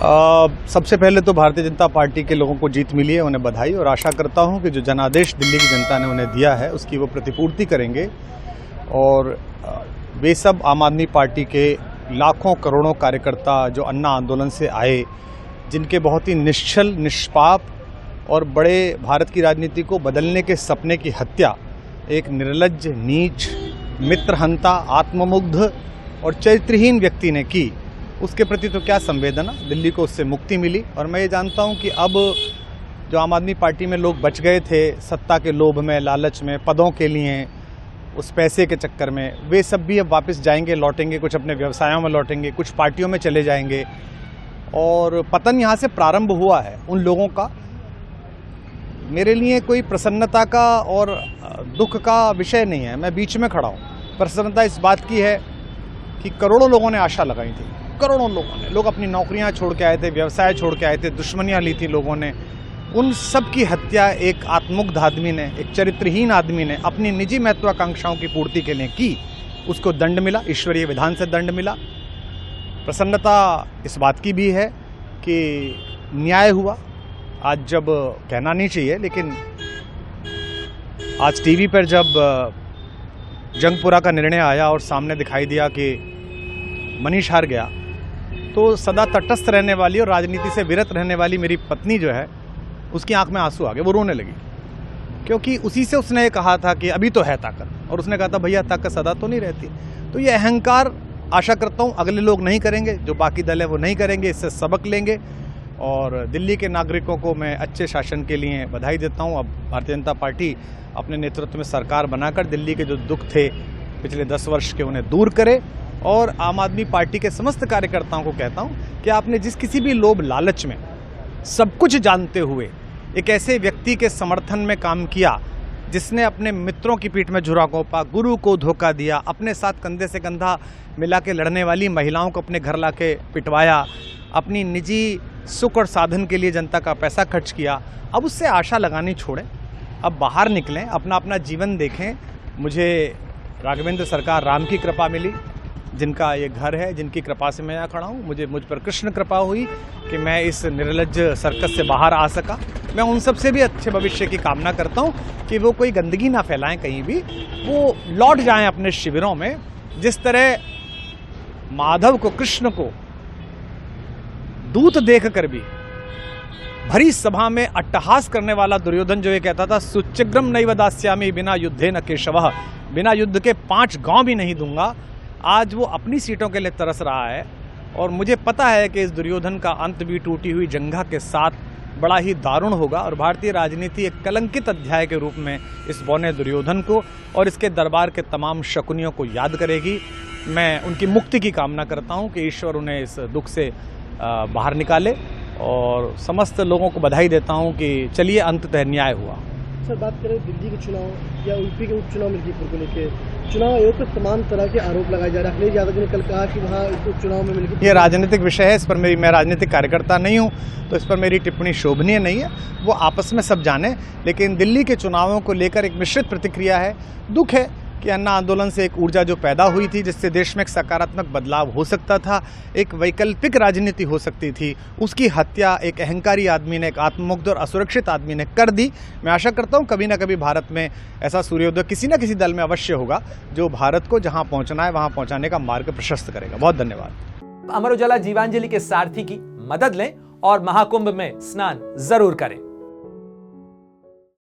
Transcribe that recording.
सबसे पहले तो भारतीय जनता पार्टी के लोगों को जीत मिली है, उन्हें बधाई, और आशा करता हूं कि जो जनादेश दिल्ली की जनता ने उन्हें दिया है उसकी वो प्रतिपूर्ति करेंगे। और वे सब आम आदमी पार्टी के लाखों करोड़ों कार्यकर्ता जो अन्ना आंदोलन से आए, जिनके बहुत ही निश्चल, निष्पाप और बड़े भारत की राजनीति को बदलने के सपने की हत्या एक निर्लज्ज, नीच, मित्रहंता, आत्ममुग्ध और चरित्रहीन व्यक्ति ने की, उसके प्रति तो क्या संवेदना। दिल्ली को उससे मुक्ति मिली। और मैं ये जानता हूँ कि अब जो आम आदमी पार्टी में लोग बच गए थे सत्ता के लोभ में, लालच में, पदों के लिए, उस पैसे के चक्कर में, वे सब भी अब वापस जाएंगे, लौटेंगे, कुछ अपने व्यवसायों में लौटेंगे, कुछ पार्टियों में चले जाएंगे। और पतन यहाँ से प्रारंभ हुआ है उन लोगों का। मेरे लिए कोई प्रसन्नता का और दुख का विषय नहीं है, मैं बीच में खड़ा हूँ। प्रसन्नता इस बात की है कि करोड़ों लोगों ने आशा लगाई थी, करोड़ों लोग अपनी नौकरियां छोड़ के आए थे, व्यवसाय छोड़ के आए थे, दुश्मनियां ली थी लोगों ने। उन सब की हत्या एक आत्ममुग्ध आदमी ने, एक चरित्रहीन आदमी ने अपनी निजी महत्वाकांक्षाओं की पूर्ति के लिए की। उसको दंड मिला, ईश्वरीय विधान से दंड मिला। प्रसन्नता इस बात की भी है कि न्याय हुआ। आज जब कहना नहीं चाहिए, लेकिन आज टीवी पर जब जंगपुरा का निर्णय आया और सामने दिखाई दिया कि मनीष हार गया, तो सदा तटस्थ रहने वाली और राजनीति से विरत रहने वाली मेरी पत्नी जो है, उसकी आंख में आंसू आ गए, वो रोने लगी। क्योंकि उसी से उसने ये कहा था कि अभी तो है ताकत, और उसने कहा था भैया ताकत सदा तो नहीं रहती। तो ये अहंकार आशा करता हूँ अगले लोग नहीं करेंगे, जो बाकी दल है वो नहीं करेंगे, इससे सबक लेंगे। और दिल्ली के नागरिकों को मैं अच्छे शासन के लिए बधाई देता हूँ। अब भारतीय जनता पार्टी अपने नेतृत्व में सरकार बनाकर दिल्ली के जो दुख थे पिछले 10 वर्ष के, उन्हें दूर करे। और आम आदमी पार्टी के समस्त कार्यकर्ताओं को कहता हूं कि आपने जिस किसी भी लोभ लालच में, सब कुछ जानते हुए एक ऐसे व्यक्ति के समर्थन में काम किया जिसने अपने मित्रों की पीठ में झुरा घोंपा, गुरु को धोखा दिया, अपने साथ कंधे से कंधा मिला के लड़ने वाली महिलाओं को अपने घर ला के पिटवाया, अपनी निजी सुख और साधन के लिए जनता का पैसा खर्च किया, अब उससे आशा लगानी छोड़ें। अब बाहर निकलें, अपना अपना जीवन देखें। मुझे राघवेंद्र सरकार राम की कृपा मिली, जिनका ये घर है, जिनकी कृपा से मैं यहाँ खड़ा हूँ। मुझ पर कृष्ण कृपा हुई कि मैं इस निर्लज्ज सर्कस से बाहर आ सका। मैं उन सब से भी अच्छे भविष्य की कामना करता हूँ कि वो कोई गंदगी ना फैलाएं कहीं भी, वो लौट जाएं अपने शिविरों में। जिस तरह माधव को, कृष्ण को दूत देख कर भी भरी सभा में अट्टहास करने वाला दुर्योधन जो ये कहता था, सुचिग्रम नैव दास्यामि बिना युद्धे न केशवः, बिना युद्ध के 5 गांव भी नहीं दूंगा, आज वो अपनी सीटों के लिए तरस रहा है। और मुझे पता है कि इस दुर्योधन का अंत भी टूटी हुई जंघा के साथ बड़ा ही दारुण होगा। और भारतीय राजनीति एक कलंकित अध्याय के रूप में इस बौने दुर्योधन को और इसके दरबार के तमाम शकुनियों को याद करेगी। मैं उनकी मुक्ति की कामना करता हूं कि ईश्वर उन्हें इस दुख से बाहर निकाले, और समस्त लोगों को बधाई देता हूं कि चलिए अंततः न्याय हुआ। सर, बात करें दिल्ली के चुनाव या यूपी के उपचुनाव मिल्कीपुर को लेकर, चुनाव आयोग पर तमाम तरह के आरोप लगाए जा रहे हैं। अखिलेश यादव जी ने कल कहा कि वहाँ उपचुनाव में मिल्कीपुर, ये राजनीतिक विषय है, इस पर मैं राजनीतिक कार्यकर्ता नहीं हूँ, तो इस पर मेरी टिप्पणी शोभनीय नहीं है। वो आपस में सब जाने। लेकिन दिल्ली के चुनावों को लेकर एक मिश्रित प्रतिक्रिया है। दुख है कि अन्ना आंदोलन से एक ऊर्जा जो पैदा हुई थी, जिससे देश में एक सकारात्मक बदलाव हो सकता था, एक वैकल्पिक राजनीति हो सकती थी, उसकी हत्या एक अहंकारी आदमी ने, एक आत्ममुग्ध और असुरक्षित आदमी ने कर दी। मैं आशा करता हूं कभी ना कभी भारत में ऐसा सूर्योदय किसी न किसी दल में अवश्य होगा, जो भारत को जहां पहुंचना है वहां पहुंचाने का मार्ग प्रशस्त करेगा। बहुत धन्यवाद। अमर उजाला जीवांजलि के सारथी की मदद लें और महाकुंभ में स्नान जरूर करें।